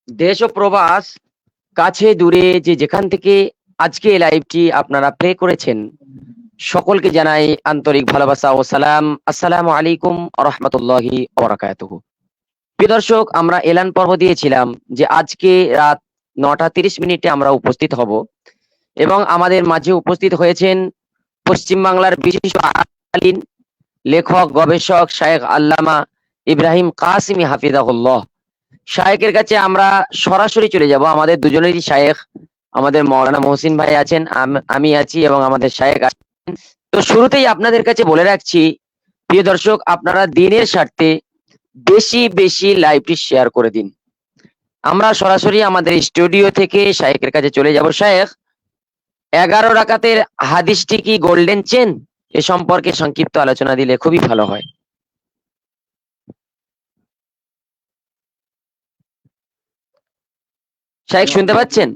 দেশ ও প্রবাস, কাছে দূরে যে যেখান থেকে আজকে এই লাইভটি আপনারা প্লে করেছেন, সকলকে জানাই আন্তরিক ভালোবাসা ও সালাম। আসসালামু আলাইকুম ওয়া রাহমাতুল্লাহি ওয়া বারাকাতুহু। প্রিয় দর্শক, আমরা এলান পর্ব দিয়েছিলাম যে আজকে রাত 9টা 30 মিনিটে আমরা উপস্থিত হব, এবং আমাদের মাঝে উপস্থিত হয়েছেন পশ্চিমবাংলার বিশিষ্ট আলিম, লেখক, গবেষক শায়েখ আল্লামা ইব্রাহিম কাসিমি হাফিজাহুল্লাহ। শায়েখের কাছে আমরা সরাসরি চলে যাব। আমাদের দুজনেরই শায়েখ, আমাদের মাওলানা মহসিন ভাই আছেন, আমি আছি, এবং আমাদের শায়েখ আছেন। তো শুরুতেই আপনাদের কাছে বলে রাখছি, প্রিয় দর্শক, আপনারা দিনের স্বার্থে বেশি বেশি লাইভটি শেয়ার করে দিন। আমরা সরাসরি আমাদের স্টুডিও থেকে শায়েখের কাছে চলে যাব। শায়েখ, 11 রাকাতের হাদিসটি কি গোল্ডেন চেন? এ সম্পর্কে সংক্ষিপ্ত আলোচনা দিলে খুবই ভালো হয়। শায়েখ শুনতে পাচ্ছেন?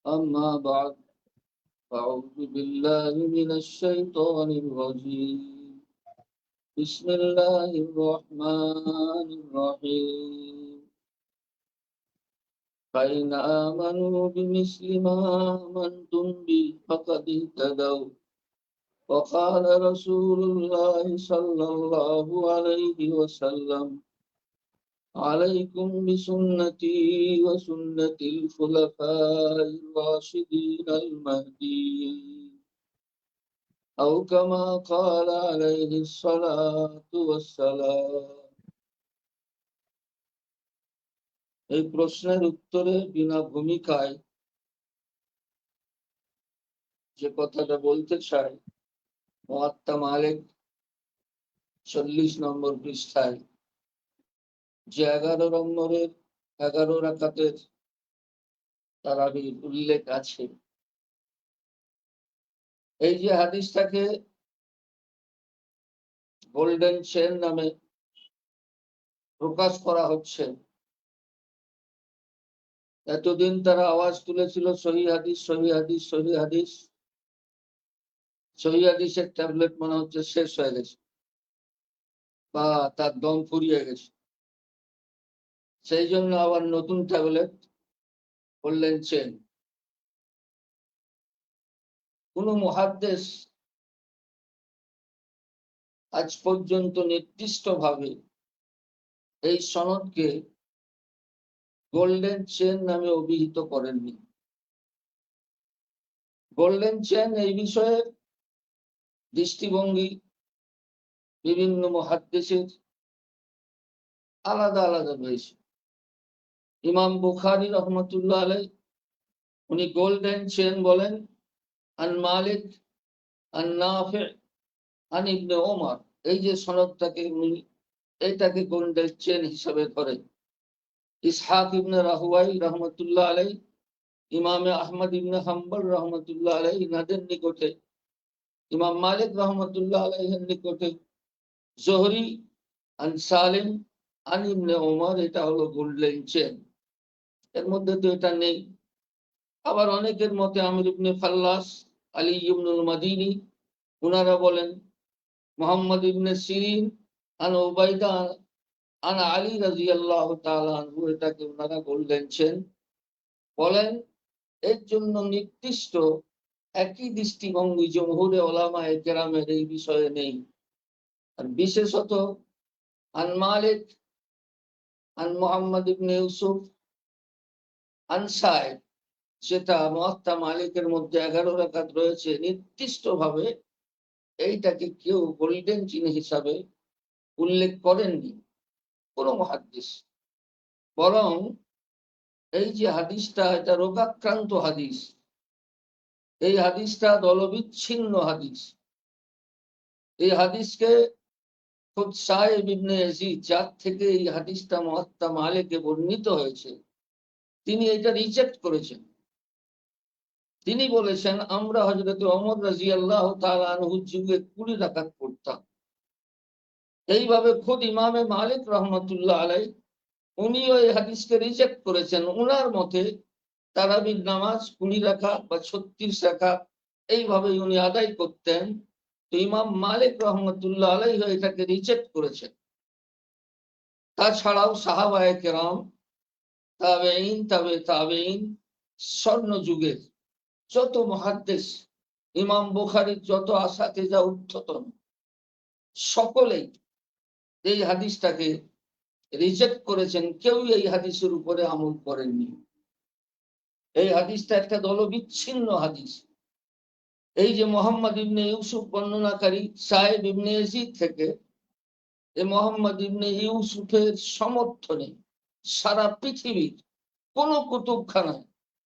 أما بعد أعوذ بالله من الشيطان الرجيم بسم الله الرحمن الرحيم فإن آمنوا بمثل ما آمنتم به فقد اهتدوا وقال رسول الله صلى الله عليه وسلم عليكم بسنتي وسنة الخلفاء الراشدين المهديين أو كما قال عليه الصلاة والسلام। এই প্রশ্নের উত্তরে বিনা ভূমিকায় যে কথাটা বলতে চাই, মুয়াত্তা মালিক 40 নম্বর পৃষ্ঠায় যে 11 নম্বরের 11 রাকাতের তারাবির উল্লেখ আছে, এই যে হাদিসটাকে গোল্ডেন চেন নামে প্রকাশ করা হচ্ছে, এতদিন তারা আওয়াজ তুলেছিল সহি হাদিস, সহি হাদিস, সহি হাদিস। সহি হাদিসের ট্যাবলেট মনে হচ্ছে শেষ হয়ে গেছে বা তার দম ফুরিয়ে গেছে, সেই জন্য আবার নতুন ট্যাবলেট গোল্ডেন চেন। কোন মুহাদ্দিস আজ পর্যন্ত নির্দিষ্টভাবে এই সনদকে গোল্ডেন চেন নামে অভিহিত করেননি। গোল্ডেন চেন এই বিষয়ে দৃষ্টিভঙ্গি বিভিন্ন মুহাদ্দিসের আলাদা আলাদা রয়েছে। ইমাম বুখারী রহমতুল্লাহ আলাইহি উনি গোল্ডেন চেন বলেন আন মালিক আন নাফি আন ইবনে ওমর, এই যে সনদটাকে উনি এটাকে গোল্ডেন চেন হিসাবে ধরেন। ইসহাক ইবনে রাহুয়াই রহমতুল্লাহ আলাইহি, ইমামে আহমদ ইবনে হাম্বল রহমতুল্লাহ আলাইহি ইনাদের নিকটে, ইমাম মালিক রহমতুল্লাহ আলাইহির নিকটে জোহরি আন সালিম আন ইবনে ওমর, এটা হলো গোল্ডেন চেন। এর মধ্যে তো এটা নেই। আবার অনেকের মতে আমির ইবনে ফাল্লাস, আলী ইবনুল মাদিনী, উনারা বলেন মুহাম্মদ ইবনে সিরিন আন উবাইদা আন আলী রাদিয়াল্লাহু তাআলা আনহু, এটাকে উনারা গোল্ডেন চেন বলেন। এর জন্য নির্দিষ্ট একই দৃষ্টিভঙ্গি জমহুরে উলামায়ে কেরামের এই বিষয়ে নেই। আর বিশেষত আন মালিক আন মুহাম্মদ ইবনে ইউসুফ আন সাইদ, সেটা মুয়াত্তা মালিকের মধ্যে 11 রাকাত রয়েছে, নির্দিষ্টভাবে এইটাকে কেউ গোল্ডেন চেন হিসাবে উল্লেখ করেননি কোন মুহাদ্দিস। বরং এই যে হাদিসটা, এটা রোগাক্রান্ত হাদিস, এই হাদিসটা দলবিচ্ছিন্ন হাদিস। এই হাদিসকে খুদ সাহেব ইবনে ইয়াজিদ, যার থেকে এই হাদিসটা মুয়াত্তা মালিকে বর্ণিত হয়েছে, তিনি এটা রিজেক্ট করেছেন। তিনি বলেছেন আমরা হযরত ওমর রাদিয়াল্লাহু তাআলা আনহুর যুগে 20 রাকাত পড়তাম। এইভাবে খুদ ইমামে মালিক রহমতুল্লাহ আলাইহি উনিও এই হাদিসকে রিজেক্ট করেছেন। উনার মতে তারাবির নামাজ 20 রাকাত বা 36 রাকাত এইভাবে উনি আদায় করতেন। তো ইমাম মালিক রহমতুল্লাহ আলাইহি এটাকে রিজেক্ট করেছেন। তাছাড়াও সাহাবায়ে কেরাম, তাবেঈন, তাবে তাবেঈন, স্বর্ণ যুগের যত মুহাদ্দিস, ইমাম বুখারীর যত আসাতিজা ঊর্ধ্বতন, সকলেই এই হাদিসটাকে রিজেক্ট করেছেন। কেউ এই হাদিসের উপরে আমল করেননি। এই হাদিসটা একটা দলবিচ্ছিন্ন হাদিস। এই যে মোহাম্মদ ইবনে ইউসুফ বর্ণনাকারী সাহেব ইবনে ইয়াজিদ থেকে, এই মোহাম্মদ ইবনে ইউসুফের সমর্থনে সারা পৃথিবীর কোন কুতুবখানায়,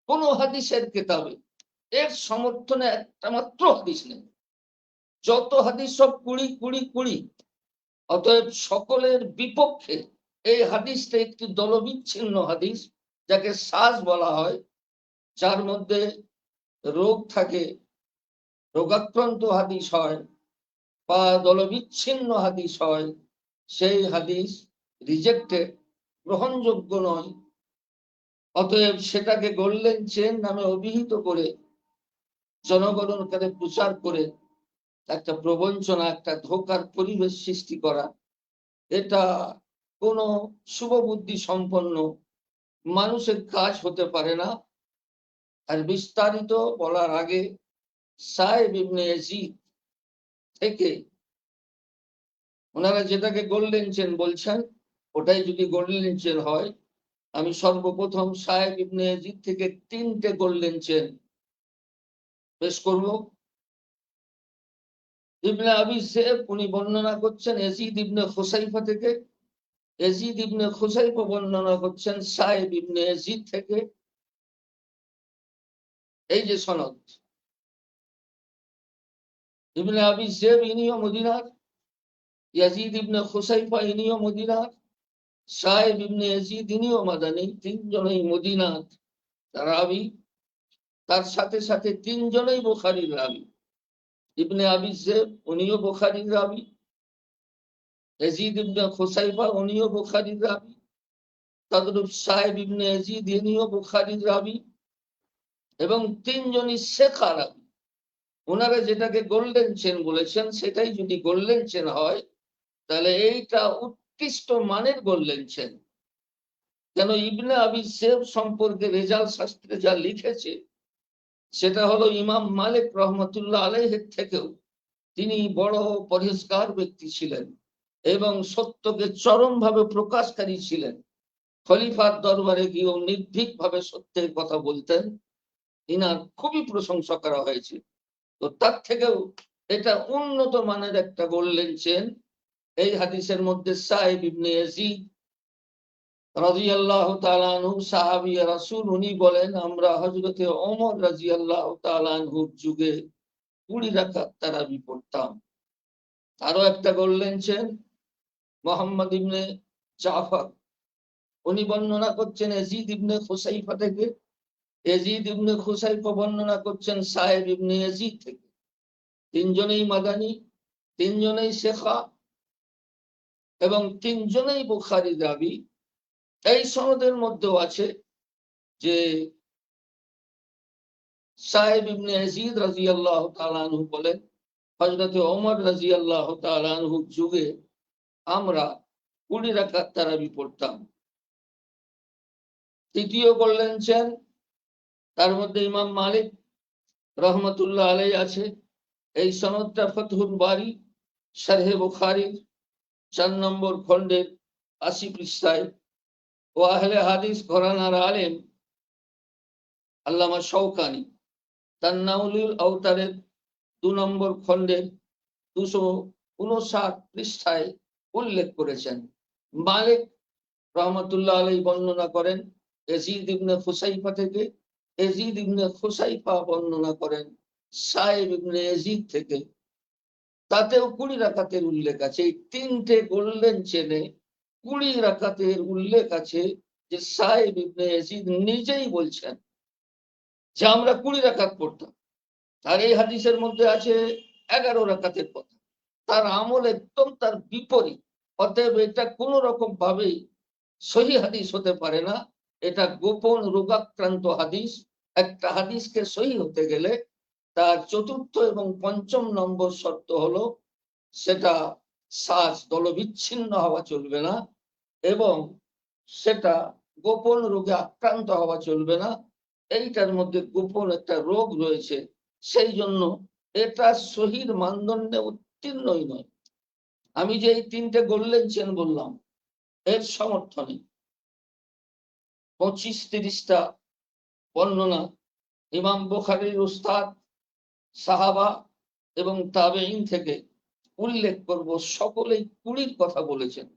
কোন হাদিসের কিতাবে এর সমর্থনে একটা মাত্র হাদিস নেই। যত হাদিস সব কুড়ি কুড়ি কুড়ি। অতএব সকলের বিপক্ষে এই হাদিসটা একটি দলবিচ্ছিন্ন হাদিস, যাকে সাজ বলা হয়, যার মধ্যে রোগ থাকে, রোগাক্রান্ত হাদিস হয় বা দলবিচ্ছিন্ন হাদিস হয়, সেই হাদিস রিজেক্টেড, গ্রহণযোগ্য নয়। অতএব সেটাকে গোল্ডেন চেন নামে অভিহিত করে জনগণের কাছে প্রচার করে একটা প্রবঞ্চনা, একটা ধোঁকার পরিবেশ সৃষ্টি করা, এটা কোনো শুভবুদ্ধি সম্পন্ন মানুষের কাজ হতে পারে না। আর বিস্তারিত বলার আগে সাহেব ইবনে ইয়াজিদ থেকে ওনারা যেটাকে গোল্ডেন চেন বলছেন, ওটাই যদি গোল্ডেন চেন হয়, আমি সর্বপ্রথম সাহেব ইবনে ইয়াজিদ থেকে 3টে গোল্ডেন চেন পেশ করব। ইবনে আবি যায়েব উনি বর্ণনা করছেন ইয়াজিদ ইবনে খুসাইফা থেকে, ইয়াজিদ ইবনে খুসাইফা বর্ণনা করছেন সাহেব ইবনে ইয়াজিদ থেকে। এই যে সনদ, ইবনে আবি যায়েব ইনিও মদিনার, ইয়াজিদ ইবনে খুসাইফা ইনিও মদিনার, সাহেব ইবনে ইয়াজিদ ইনিও মাদানী, তিনজনেই মদিনার রাবী। তার সাথে সাথে তিনজনেই বুখারীর রাবী। ইবনে আবি যায়েব উনিও বুখারীর রাবী, ইয়াজিদ ইবনে খুসাইফা উনিও বুখারীর রাবী, তদ্রূপ সাহেব ইবনে ইয়াজিদ ইনিও বুখারীর রাবী, এবং তিনজনই শেখা রাবী। ওনারা যেটাকে গোল্ডেন চেন বলেছেন, সেটাই যদি গোল্ডেন চেন হয়, তাহলে এইটা উৎকৃষ্ট মানের গোল্ডেন চেন। কেন ইবনে আবি যায়েব সম্পর্কে রেজাল শাস্ত্রে যা লিখেছে, সেটা হলো ইমাম মালিক রহমতুল্লাহ আলাইহির থেকেও তিনি বড় পরিষ্কার ব্যক্তি ছিলেন এবং সত্যকে চরমভাবে প্রকাশকারী ছিলেন। খলিফার দরবারে গিয়েও নির্ভীকভাবে সত্যের কথা বলতেন। ইনার খুবই প্রশংসা করা হয়েছে। তো তার থেকেও এটা উন্নত মানের একটা গোল্ডেন চেন। এই হাদিসের মধ্যে সাহেব ইবনে ইয়াজিদ রাদিয়াল্লাহু তাআলা আনহু সাহাবী রাসূল, উনি বলেন আমরা হযরতে ওমর রাদিয়াল্লাহু তাআলা আনহুর যুগে 20 রাকাত তারাবি পড়তাম। আরো একটা গোল্ডেন চেন মুহাম্মদ ইবনে জাফর, উনি বর্ণনা করছেন ইয়াজিদ ইবনে খুসাইফা থেকে, ইয়াজিদ ইবনে খুসাইফা বর্ণনা করছেন সাহেব ইবনে ইয়াজিদ থেকে। তিনজনেই মাদানী, তিনজনেই শেখা এবং তিনজনেই বুখারী রাবী। এই সনদের মধ্যেও আছে যে সাহেব ইবনে ইয়াজিদ রাদিয়াল্লাহু তাআলা আনহু বলেন হযরত ওমর রাদিয়াল্লাহু তাআলা আনহুর যুগে আমরা 20 রাকাত তারাবি পড়তাম। তৃতীয় গোল্ডেন চেন, তার মধ্যে ইমাম মালিক রহমতুল্লাহ আলাইহি আছে। এই সনদটা ফাতহুল বারী শারহে বুখারীর 4 নম্বর খণ্ডের 80 পৃষ্ঠায় ও আহলে হাদিস ঘরানার আলেম আল্লামা শওকানী তার নাউলুল আওতারের 2 নম্বর খণ্ডের 259 পৃষ্ঠায় উল্লেখ করেছেন। মালিক রহমতুল্লাহ আলাইহি বর্ণনা করেন ইয়াজিদ ইবনে খুসাইফা থেকে, ইয়াজিদ ইবনে খুসাইফা বর্ণনা করেন সাহেব ইবনে ইয়াজিদ থেকে। তাতেও 20 রাকাতের উল্লেখ আছে। এই 3টে গোল্ডেন চেনে 20 রাকাতের উল্লেখ আছে, যে সাহেব ইবনে ইয়াজিদ নিজেই বলছেন যে আমরা 20 রাকাত পড়তাম। আর এই হাদিসের মধ্যে আছে 11 রাকাতের কথা। তার আমল একদম তার বিপরীত। অতএব এটা কোন রকম ভাবেই সহি হাদিস হতে পারে না। এটা গোপন রোগাক্রান্ত হাদিস। একটা হাদিসকে সহি হতে গেলে তার চতুর্থ এবং পঞ্চম নম্বর শর্ত হলো সেটা শ্বাস দলবিচ্ছিন্ন হওয়া চলবে না এবং সেটা গোপন রোগে আক্রান্ত হওয়া চলবে না। এইটার মধ্যে গোপন একটা রোগ রয়েছে, সেই জন্য এটা সহির মানদণ্ডে উত্তীর্ণই নয়। আমি যে এই তিনটে গোল্ডেন চেন বললাম এর সমর্থনে 25-30টা বর্ণনা ইমাম বুখারীর উস্তাদ, সাহাবা এবং তাবেঈন থেকে উল্লেখ করব। সকলেই কুড়ির কথা বলেছেন।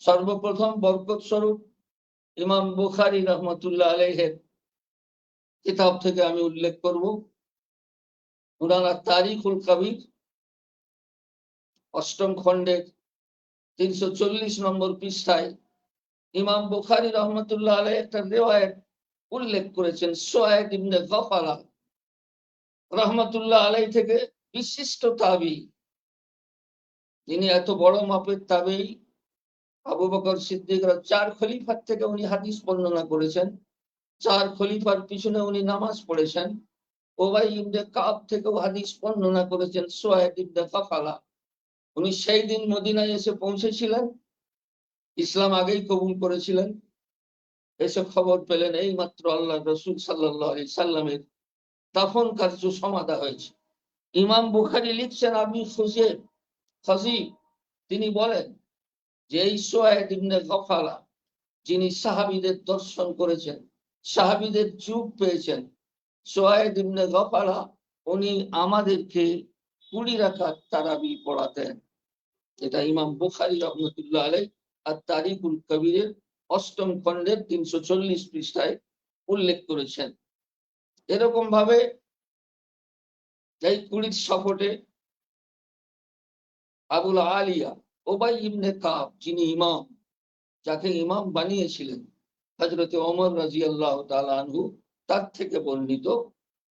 সর্বপ্রথম বরকত স্বরূপ ইমাম বুখারী রহমতুল্লাহ আলাইহির কিতাব থেকে আমি উল্লেখ করব। উনারা তারিখুল কবির 8ম খণ্ডের 340 নম্বর পৃষ্ঠায় ইমাম বুখারী রহমতুল্লাহ আলাইহি একটা রিওয়ায়াত উল্লেখ করেছেন সুয়াইদ ইবনে গফালা রহমতুল্লাহ আলাইহি থেকে, বিশিষ্ট তাবী। তিনি এত বড় মাপের তাবী, আবু বকর সিদ্দিক 4 খলিফার থেকে উনি হাদিস বর্ণনা করেছেন। 4 খলিফার পিছনে উনি নামাজ পড়েছেন। উবাই ইবনে কাব থেকেও হাদিস বর্ণনা করেছেন সুয়াইদ ইবনে গফালা। উনি সেই দিন মদিনায় এসে পৌঁছেছিলেন, ইসলাম আগেই কবুল করেছিলেন। এসে খবর পেলেন এই মাত্র আল্লাহ রাসূল সাল্লাল্লাহু আলাইহি সাল্লামের দাফন কার্য সমাধা হয়েছে। ইমাম বুখারী লিখছেন, আমি খুজি তিনি বলেন যে এই সুয়াইদ ইবনে গফালা যিনি সাহাবীদের দর্শন করেছেন, সাহাবীদের যুগ পেয়েছেন, সুয়াইদ ইবনে গফালা উনি আমাদেরকে 20 রাকাত তারাবি পড়াতেন। এটা ইমাম বুখারী রহমতুল্লাহ আলাইহি আর তারিকুল কবিরের 8ম খণ্ডের 340 পৃষ্ঠায় উল্লেখ করেছেন। এরকম ভাবে এই 20 সফরে আবুল আলিয়া উবাই ইবনে কাব যিনি ইমাম, যাকে ইমাম বানিয়েছিলেন হযরত ওমর রাদিয়াল্লাহু তাআলা আনহু, তার থেকে বর্ণিত।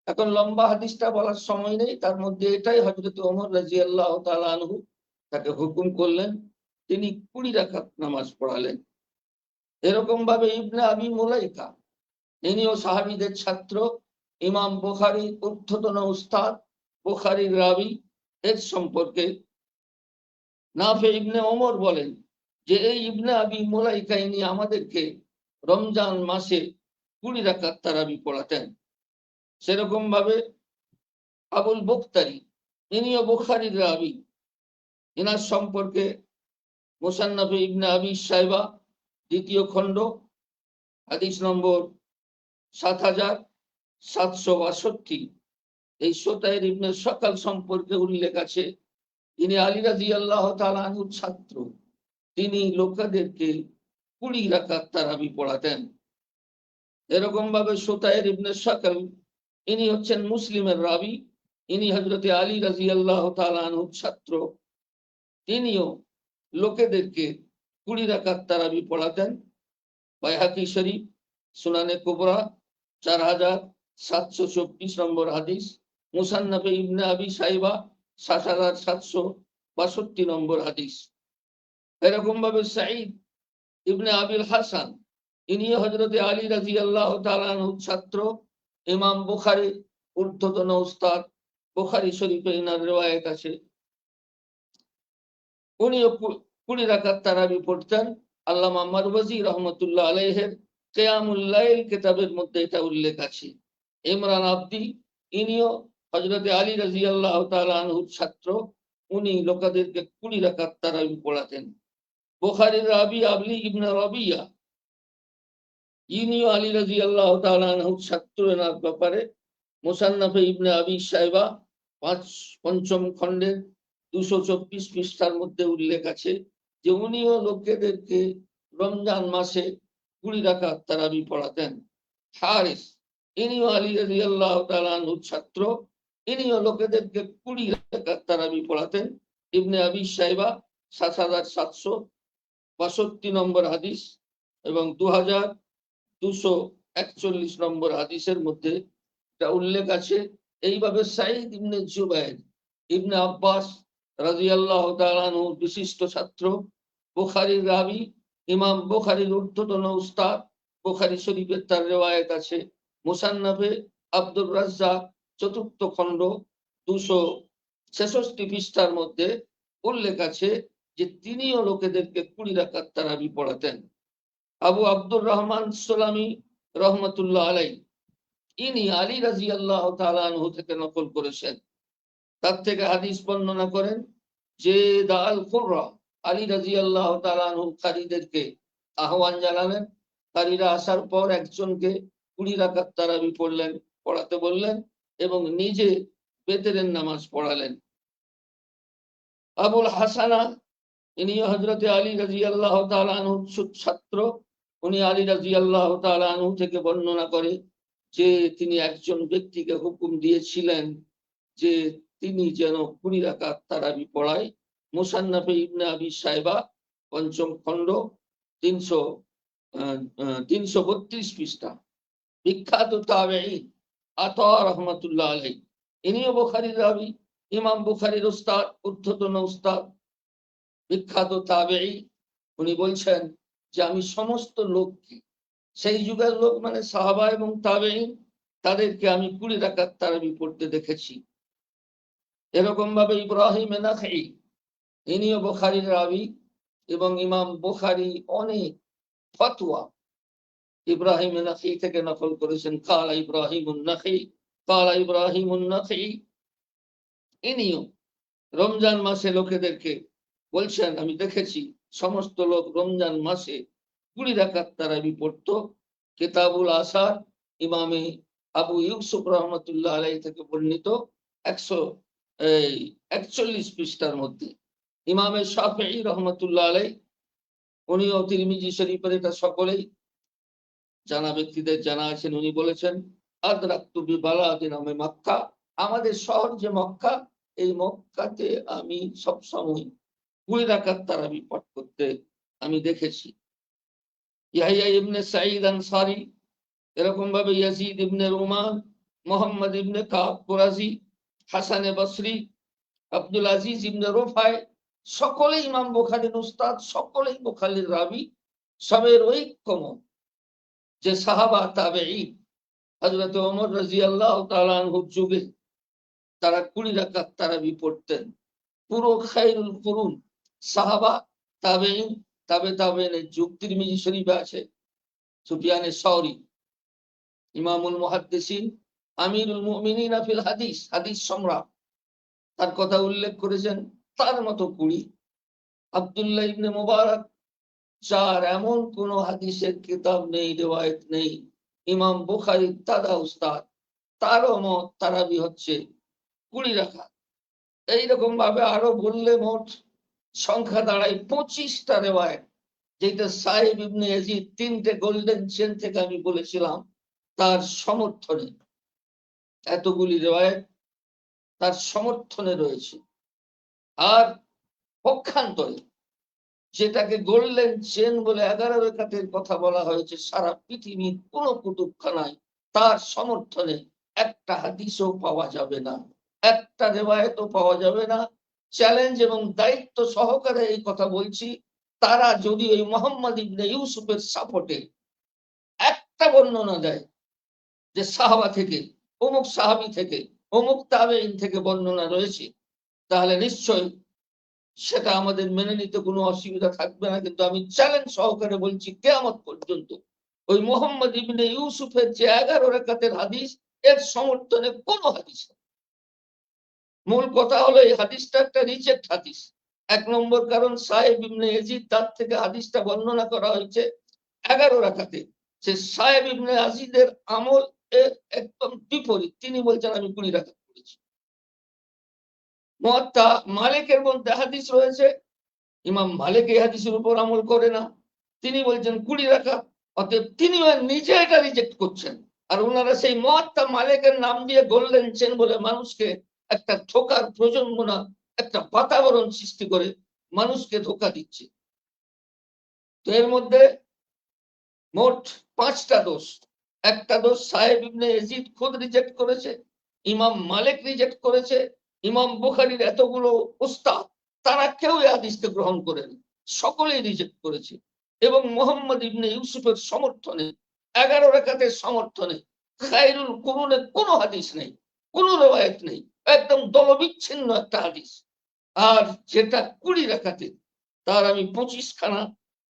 এখন লম্বা হাদিসটা বলার সময় নেই, তার মধ্যে এটাই হযরত ওমর রাদিয়াল্লাহু তাআলা আনহু তাকে হুকুম করলেন, তিনি 20 রাকাত নামাজ পড়ালেন। এরকম ভাবে ইবনে আবি মুলাইকা ইনিও সাহাবীদের ছাত্র, ইমাম বুখারীর ঊর্ধ্বতন উস্তাদ, বুখারীর রাবী। এর সম্পর্কে নাফে ইবনে ওমর বলেন যে এই ইবনে আবি মুলাইকা ইনি আমাদেরকে রমজান মাসে 20 রাকাত তারাবি পড়াতেন। সেরকম ভাবে আবুল বুখতারি ইনিও বুখারীর রাবী। ইনার সম্পর্কে মুসান্নাফে ইবনে আবি শাইবা 2য় খণ্ড হাদিস নম্বর 7762, এই সুতাইর ইবনে সকাল সম্পর্কে উল্লেখ আছে। তিনি আলী রাদিয়াল্লাহু তাআলা আনহুর ছাত্র, তিনি লোকেদেরকে 20 রাকাত তারাবি পড়াতেন। এরকম ভাবে সুতাইর ইবনে সকাল ইনি হচ্ছেন মুসলিমের রাবী, ইনি হযরতে আলী রাদিয়াল্লাহু তাআলা আনহুর ছাত্র, তিনিও লোকেদেরকে 20 রাকাত তারাবি পড়াতেন। বাইহাকি শরীফ সুনানে কুবরা 4724 নম্বর হাদিস, মুসান্নাফে ইবনে আবি শাইবা 7762 নম্বর হাদিস। এরকম ভাবে সাঈদ ইবনে আবিল হাসান ইনি হযরতে আলী রাদিয়াল্লাহু তাআলা আনহুর ছাত্র, ইমাম বুখারী ঊর্ধ্বতন উস্তাদ, বুখারী শরীফে ইনার রিওয়ায়াত আছে। উনিও 20 রাকাত তারাবি পড়তেন। আল্লামা মারওয়াজি রহমতুল্লাহ আলাইহির কিয়ামুল লাইল কিতাবের মধ্যে এটা উল্লেখ আছে। ইমরান আবদি ইনিও হযরতে আলী রাদিয়াল্লাহু তাআলা আনহুর ছাত্র, উনি লোকেদেরকে 20 রাকাত তারাবি পড়াতেন। বুখারীর রাবী আবলি ইবনে রাবিয়া ইনিও আলী রাদিয়াল্লাহু তাআলা আনহুর ছাত্র। এনার ব্যাপারে মুসান্নাফে ইবনে আবি শাইবা 5ম খণ্ডের 224 পৃষ্ঠার মধ্যে উল্লেখ আছে যে উনিও লোকেদেরকে রমজান মাসে 20 রাকাত তারাবি পড়াতেন। হারিস ইনিও আলী রাদিয়াল্লাহু তাআলা আনহুর ছাত্র, ইনিও লোকেদেরকে 20 রাকাত তারাবি পড়াতেন। ইবনে আবি শাইবা 7762 নম্বর হাদিস এবং 2241 নম্বর হাদিসের মধ্যে এটা উল্লেখ আছে। এইভাবে সাঈদ ইবনে জুবাইর ইবনে আব্বাস রাদিয়াল্লাহু তাআলা আনহুর বিশিষ্ট ছাত্র, বুখারীর রাবী, ইমাম বুখারীর ঊর্ধ্বতন উস্তাদ, বুখারী শরীফের তার রিওয়ায়াত আছে। মুসান্নাফে আব্দুর রাজ্জাক চতুর্থ খণ্ড 266 পৃষ্ঠার মধ্যে উল্লেখ আছে যে তিনিও লোকেদেরকে 20 রাকাত তারাবি পড়াতেন। আবু আব্দুর রহমান সুলামি রহমতুল্লাহ আলাই ইনি আলী রাদিয়াল্লাহু তাআলা আনহু থেকে নকল করেছেন। তার থেকে হাদিস বর্ণনা করেন যে দাল কুররা আলী রাদিয়াল্লাহু তাআলা আনহু কারীদেরকে আহ্বান জানালেন। কারীরা আসার পর একজনকে 20 রাকাত তারাবি পড়াতে বললেন এবং নিজে বেতেরের নামাজ পড়ালেন। আবুল হাসানা ইনি হযরতে আলী রাদিয়াল্লাহু তাআলা আনহুর ছাত্র। উনি আলী রাদিয়াল্লাহু তাআলা আনহু থেকে বর্ণনা করে যে তিনি একজন ব্যক্তিকে হুকুম দিয়েছিলেন যে তিনি যেন 20 রাকাত তারাবি পড়ায়। মুসান্নাফে ইবনে আবি শায়বা পঞ্চম খণ্ড 332 পৃষ্ঠা। বিখ্যাত তাবেঈ আতা রাহমাতুল্লাহ আলাইহি ইনিও বুখারীর রাবী, ইমাম বুখারীর উস্তাদ, ঊর্ধ্বতন উস্তাদ, বিখ্যাত তাবেঈ। উনি বলছেন যে আমি সমস্ত লোককে, সেই যুগের লোক মানে সাহাবা এবং তাবেঈন, তাদেরকে আমি 20 রাকাত তারাবি পড়তে দেখেছি। এরকম ভাবে ইব্রাহিম নাখঈ ইনিও বুখারীর রাবী এবং ইমাম বুখারী অনেক ফতোয়া ইব্রাহিম নাখঈ থেকে নকল করেছেন। কালা ইব্রাহিমুন নাখঈ ইনিও রমজান মাসে লোকেদেরকে বলছেন আমি দেখেছি সমস্ত লোক রমজান মাসে 20 রাকাত তারাবি পড়তো। কিতাবুল আসার ইমামে আবু ইউসুফ রহমতুল্লাহ আলাইহি থেকে বর্ণিত 141 পৃষ্ঠার মধ্যে। ইমামে শাফিঈ রহমতুল্লাহ আলাইহি উনিও তিরমিজি শরীফের, এটা সকলেই জানা ব্যক্তিদের জানা আছেন, উনি বলেছেন আদরাকতু বিবালাদিন আমি মক্কা, আমাদের শহর যে মক্কা, এই মক্কাতে আমি সবসময় 20 রাকাত তারাবি পাঠ করতে আমি দেখেছি। ইয়াহইয়া ইবনে সাঈদ আনসারী, এরকম ভাবে ইয়াজিদ ইবনে রুমান, মুহাম্মদ ইবনে কাব কুরাজি, হাসান বসরি, আব্দুল আজিজ ইবনে রুফায়, সকলেই ইমাম বুখারীর উস্তাদ, সকলেই বুখারীর রাবী। সবের ঐক্যমত যে সাহাবা তাবেঈন হযরত ওমর রাদিয়াল্লাহু তাআলা আনহুর যুগে তারা 20 রাকাত তারাবি পড়তেন। পুরো খায়রুল কুরুন সাহাবা তাবেঈন তাবেঈনের যুগ। তিরমিজি শরীফে আছে সুফিয়ানে সাওরী ইমামুল মুহাদ্দিসিন আমিরুল মুমিনিন ফিল হাদিস, হাদিস সম্রাট, তার কথা উল্লেখ করেছেন তার মতো 20। আব্দুল্লাহ ইবনে মুবারক, যার এমন কোন হাদিসের কিতাব নেই, রিওয়ায়াত নেই, ইমাম বুখারীর দাদা উস্তাদ, তারও মত তারাবি হচ্ছে 20 রাকাত। এইরকম ভাবে আরো বললে মোট সংখ্যা দাঁড়ায় 25টা রিওয়ায়াত, যেটা সাইব ইবনে ইয়াজিদ 3টে গোল্ডেন চেন থেকে আমি বলেছিলাম তার সমর্থনে, এতগুলি রিওয়ায়াত তার সমর্থনে রয়েছে। আর পক্ষান্তরে যেটাকে গোল্ডেন চেন বলে 11 রাকাতের কথা বলা হয়েছে, সারা পৃথিবীর কোন কুতুবখানায় তার সমর্থনে একটা হাদিসও পাওয়া যাবে না, একটা রিওয়ায়াতও পাওয়া যাবে না। চ্যালেঞ্জ এবং দায়িত্ব সহকারে এই কথা বলছি, তারা যদি ওই মুহাম্মদ ইবনে ইউসুফের সাপোর্টে একটা বর্ণনা দেয় যে সাহাবা থেকে, অমুক সাহাবী থেকে, অমুক তাবেঈন থেকে বর্ণনা রয়েছে, তাহলে নিশ্চয় সেটা আমাদের মেনে নিতে কোনো অসুবিধা থাকবে না। কিন্তু আমি চ্যালেঞ্জ সহকারে বলছি, কিয়ামত পর্যন্ত ওই মুহাম্মদ ইবনে ইউসুফের যে 11 রাকাতের হাদিস, এর সমর্থনে কোনো হাদিস নেই। মূল কথা হলো এই হাদিসটা একটা রিজেক্ট হাদিস। 1 নম্বর কারণ সাহেব ইবনে ইয়াজিদ, তার থেকে হাদিসটা বর্ণনা করা হয়েছে 11 রাকাতে। সে সাহেব ইবনে ইয়াজিদের আমল এর একদম বিপরীত, তিনি বলছেন আমি 20 রাকাত পড়েছি। মুয়াত্তা মালিকের মধ্যে হাদিস রয়েছে, ইমাম মালিক এই হাদিসের উপর আমল করে না, তিনি বলছেন 20 রাকাত, অতএব তিনি নিজে এটা রিজেক্ট করছেন। আর ওনারা সেই মুয়াত্তা মালিকের নাম দিয়ে গোল্ডেন চেন বলে মানুষকে একটা ধোঁকার প্রজন্মনা, একটা বাতাবরণ সৃষ্টি করে মানুষকে ধোঁকা দিচ্ছে। তো এর মধ্যে মোট 5টা দোষ। একটা দোষ সাহেব ইবনে ইয়াজিদ খুদ রিজেক্ট করেছে, ইমাম মালিক রিজেক্ট করেছে, ইমাম বুখারীর এতগুলো উস্তাদ তারা কেউ এই হাদিসকে গ্রহণ করেন, সকলেই রিজেক্ট করেছে। এবং মুহাম্মদ ইবনে ইউসুফের সমর্থনে, 11 রাকাতের সমর্থনে খায়রুল কুরুনে কোনো হাদিস নেই। কোনো রেওয়ায়েত নেই, একদম দলবিচ্ছিন্ন একটা হাদিস। আর যেটা 20 রাকাতে, তার আমি 25খানা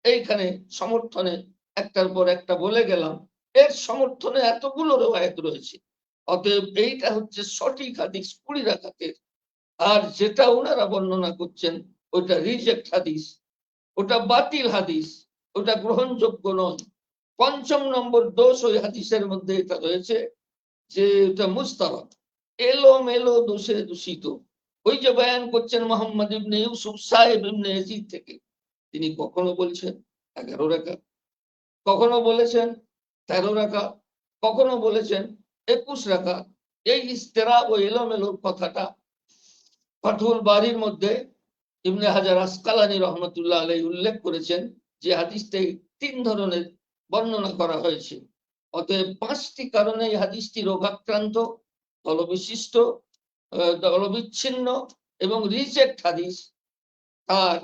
এইখানে সমর্থনে একটার পর একটা বলে গেলাম। এর সমর্থনে এতগুলো রেওয়ায়েত রয়েছে। অতএব এইটা হচ্ছে সঠিক হাদিস 20 রাকাতের। আর যেটা ওনারা বর্ণনা করছেন ওটা রিজেক্ট হাদিস, ওটা বাতিল হাদিস, ওটা গ্রহণযোগ্য নয়। 5ম নম্বর দোষ ওই হাদিসের মধ্যে এটা রয়েছে যে এটা মুস্তারাব, এলোমেলো দোষে দূষিত। ওই যে বয়ান করছেন মোহাম্মদ ইবনে ইউসুফ সাহেব ইবনে ইয়াজিদ থেকে, তিনি কখনো বলছেন 11 রাকাত, কখনো বলেছেন 13 রাকাত, কখনো বলেছেন 21 রাকাত। এই ইস্তেরাব ও এলোমেলোর কথাটা ফাথুল বারীর মধ্যে ইবনে হাজার আসকালানী রহমতুল্লাহ আলাইহি উল্লেখ করেছেন যে হাদিসটি 3 ধরনের বর্ণনা করা হয়েছে। অতএব 5টি কারণে এই হাদিসটি রোগাক্রান্ত, দলবিশিষ্ট, দলবিচ্ছিন্ন এবং রিজেক্ট হাদিস। তার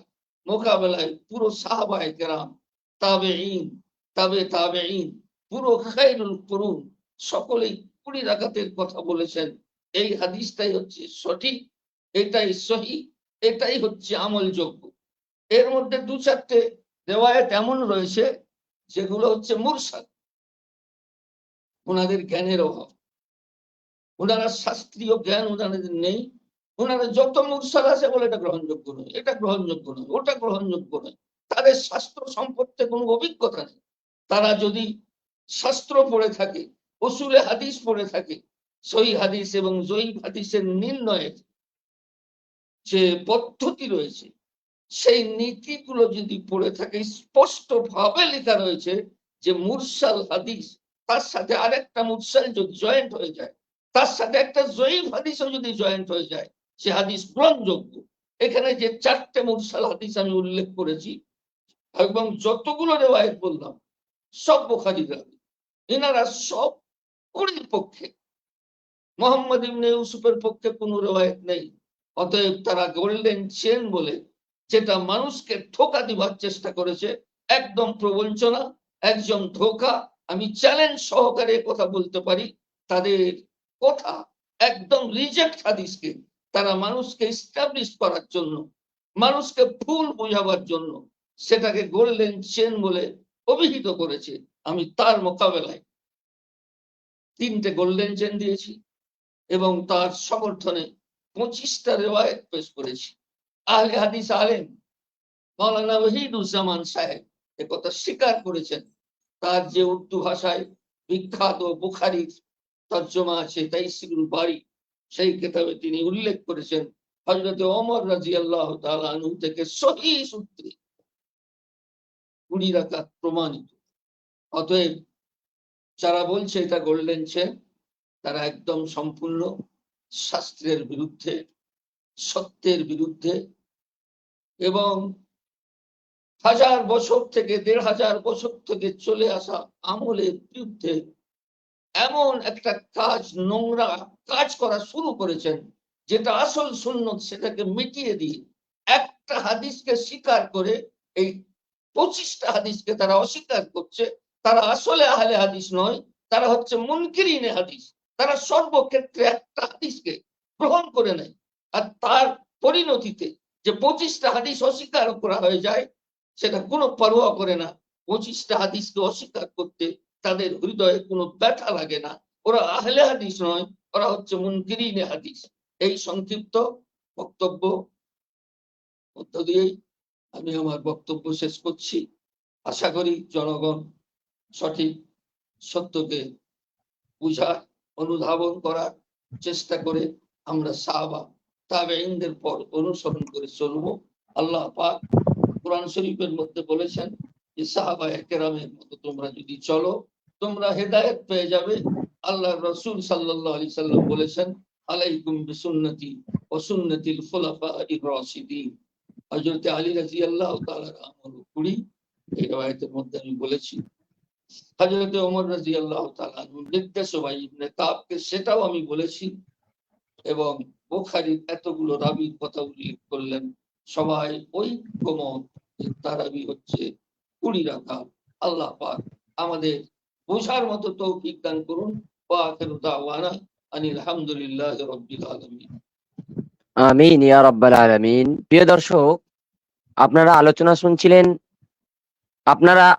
মোকাবেলায় পুরো সাহাবায়ে কেরাম, তাবেঈন, তাবেঈন, পুরো খায়রুল কুরুন সকলেই 20 রাকাতের কথা বলেছেন। এই হাদিসটাই হচ্ছে সঠিক, এটাই সহিহ, এটাই হচ্ছে আমলযোগ্য। এর মধ্যে 2-4টে রিওয়ায়াত এমন রয়েছে যেগুলো হচ্ছে মুরসাল। ওনাদের জ্ঞানের অভাব, ওনারা শাস্ত্রীয় জ্ঞান ওনাদের নেই। ওনারা যত মুরসাল আছে বলে এটা গ্রহণযোগ্য নয়, এটা গ্রহণযোগ্য নয়, ওটা গ্রহণযোগ্য নয়। তাদের শাস্ত্র সম্পর্কে কোনো অভিজ্ঞতা নেই। তারা যদি শাস্ত্র পড়ে থাকে, উসুলে হাদিস পড়ে থাকে, সহিহ হাদিস এবং জয়ীফ হাদিসের নির্ণয়ের যে পদ্ধতি রয়েছে, সেই নীতিগুলো যদি পড়ে থাকে, স্পষ্ট ভাবে লেখা রয়েছে যে মুরসাল হাদিস তার সাথে আরেকটা মুরসাল যদি জয়েন্ট হয়ে যায়, তার সাথে একটা জয়ীফ হাদিসও যদি জয়েন্ট হয়ে যায়, সে হাদিস গ্রহণযোগ্য। এখানে যে 4টে মুরসাল হাদিস আমি উল্লেখ করেছি এবং যতগুলো রিওয়ায়াত বললাম সব বুখারীর হাদিস। এনারা সব কুড়ির পক্ষে, মোহাম্মদ ইবনে ইউসুফের পক্ষে কোনো রিওয়ায়াত নেই। অতএব তারা গোল্ডেন চেন বলে যেটা মানুষকে ধোঁকা দিবার চেষ্টা করেছে, একদম প্রবঞ্চনা, একদম ধোঁকা। আমি চ্যালেঞ্জ সহকারে কথা বলতে পারি, তাদের কথা একদম রিজেক্ট হাদিসকে তারা মানুষকে এস্টাবলিশ করার জন্য, মানুষকে ভুল বোঝাবার জন্য সেটাকে গোল্ডেন চেন বলে অভিহিত করেছে। আমি তার মোকাবেলায় 3টে গোল্ডেন চেন দিয়েছি এবং তার সমর্থনে 25টা রিওয়ায়াত পেশ করেছি। আহলে হাদিস আলেম মাওলানা ওয়াহিদুজ্জামান সাহেব একথা স্বীকার করেছেন। তার যে উর্দু ভাষায় বিখ্যাত বুখারীর তর্জমা আছে তাইসিরুল বারী, সেই কিতাবে তিনি উল্লেখ করেছেন হযরত ওমর রাদিয়াল্লাহু তাআলা আনহু থেকে সহিহ সূত্রে 20 রাকাত প্রমাণিত। অতএব যারা বলছে এটা গোল্ডেন চেন, তারা একদম সম্পূর্ণ শাস্ত্রের বিরুদ্ধে, সত্যের বিরুদ্ধে এবং 1000 বছর থেকে 1500 বছর থেকে চলে আসা আমলের বিরুদ্ধে এমন একটা কাজ, নোংরা কাজ করা শুরু করেছেন যেটা আসল সুন্নত সেটাকে মিটিয়ে দিয়ে একটা হাদিসকে স্বীকার করে এই 25টা হাদিসকে তারা অস্বীকার করছে। তারা আসলে আহলে হাদিস নয়, তারা হচ্ছে মুনকিরিনে হাদিস। তারা সর্বক্ষেত্রে একটা হাদিসকে গ্রহণ করে নেয়, আর তার পরিণতিতে যে 25টা হাদিস অস্বীকার করা হয়ে যায় সেটা কোনো পরোয়া করে না। 25টা হাদিসকে অস্বীকার করতে তাদের হৃদয়ে কোনো ব্যথা লাগে না। ওরা আহলে হাদিস নয়, ওরা হচ্ছে মুনকিরিনে হাদিস। এই সংক্ষিপ্ত বক্তব্য মধ্য দিয়েই আমি আমার বক্তব্য শেষ করছি। আশা করি জনগণ সঠিক সত্যকে বুঝার, অনুধাবন করার চেষ্টা করে আমরা সাহাবা তাবেঈনদের পর অনুসরণ করে চলবো। আল্লাহ পাক কোরআন শরীফের মধ্যে বলেছেন যে সাহাবায়ে কেরামের মতো তোমরা যদি চলো তোমরা হেদায়েত পেয়ে যাবে। আল্লাহর রাসূল সাল্লাল্লাহু আলাইহি সাল্লাম বলেছেন আলাইকুম বিসুন্নতি ওয়া সুন্নাতিল খুলাফাইর রাশিদিন। হযরত আলী রাদিয়াল্লাহু তাআলা আমল 20 এই riwayat-এর মধ্যে আমি বলেছি। হযরত ওমর রাদিয়াল্লাহু তাআলা নির্দেশ ভাই ইবনে কাবকে সেটাও আমি বলেছি। এবং বুখারীর এতগুলো রাবীর কথা উল্লেখ করলেন, সবাই ঐক্যমত যে তারাবি হচ্ছে 20 রাকাত। আল্লাহ পাক আমাদের বোঝার মতো তৌফিক দান করুন। ওয়া আখিরু দাওয়ানা আনিল হামদুলিল্লাহি রাব্বিল আলামিন। আমিন ইয়া রাব্বাল আলামিন। প্রিয় দর্শক, আপনারা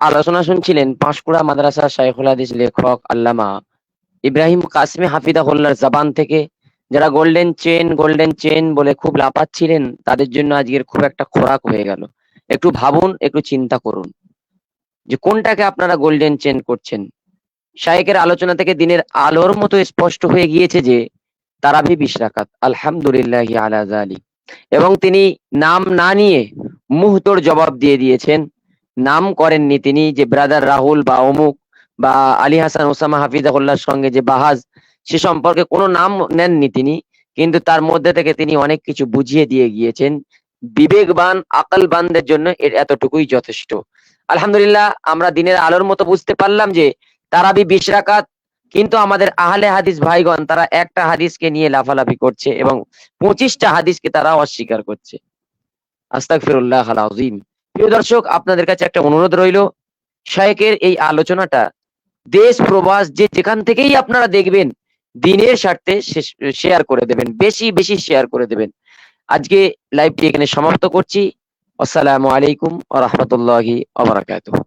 আলোচনা শুনছিলেন পাঁশকুড়া মাদ্রাসা শাইখুল হাদিস লেখক আল্লামা ইব্রাহিম কাসমি হাফিজাহুল্লাহর জবান থেকে। যারা গোল্ডেন চেন বলে খুব লাফাচ্ছিলেন, তাদের জন্য আজকের খুব একটা খোরাক হয়ে গেল। একটু ভাবুন, একটু চিন্তা করুন যে কোনটাকে আপনারা গোল্ডেন চেন করছেন। শায়েখের আলোচনা থেকে দিনের আলোর মতো স্পষ্ট হয়ে গিয়েছে যে তারাবি 20 রাকাত, আলহামদুলিল্লাহি আলা যালিক। এবং তিনি নাম না নিয়ে মুহতোর জবাব দিয়ে দিয়েছেন। নাম করেননি তিনি যে ব্রাদার রাহুল বা অমুক বা আলী হাসান ওসামা হাফিজাহুল্লাহর সঙ্গে যে বাহাজ, সে সম্পর্কে কোনো নাম নেননি তিনি, কিন্তু তার মধ্যে থেকে তিনি অনেক কিছু বুঝিয়ে দিয়ে গিয়েছেন। বিবেকবান আকলবানদের জন্য এর এতটুকুই যথেষ্ট। আলহামদুলিল্লাহ, আমরা দিনের আলোর মতো বুঝতে পারলাম যে তারাবি 20 রাকাত, কিন্তু আমাদের আহলে হাদিস ভাইগণ তারা একটা হাদিসকে নিয়ে লাফালাফি করছে এবং 25টা হাদিসকে তারা অস্বীকার করছে। আস্তাগফিরুল্লাহ আল আযীম। প্রিয় দর্শক, আপনাদের কাছে একটা অনুরোধ রইল, শায়েখের এই আলোচনাটা দেশ প্রবাস যে যেখান থেকেই আপনারা দেখবেন, দিনের স্বার্থে শেয়ার করে দেবেন, বেশি বেশি শেয়ার করে দেবেন। আজকে লাইভটি এখানে সমাপ্ত করছি। আসসালামু আলাইকুম ওয়া রাহমাতুল্লাহি ওয়া বারাকাতুহু।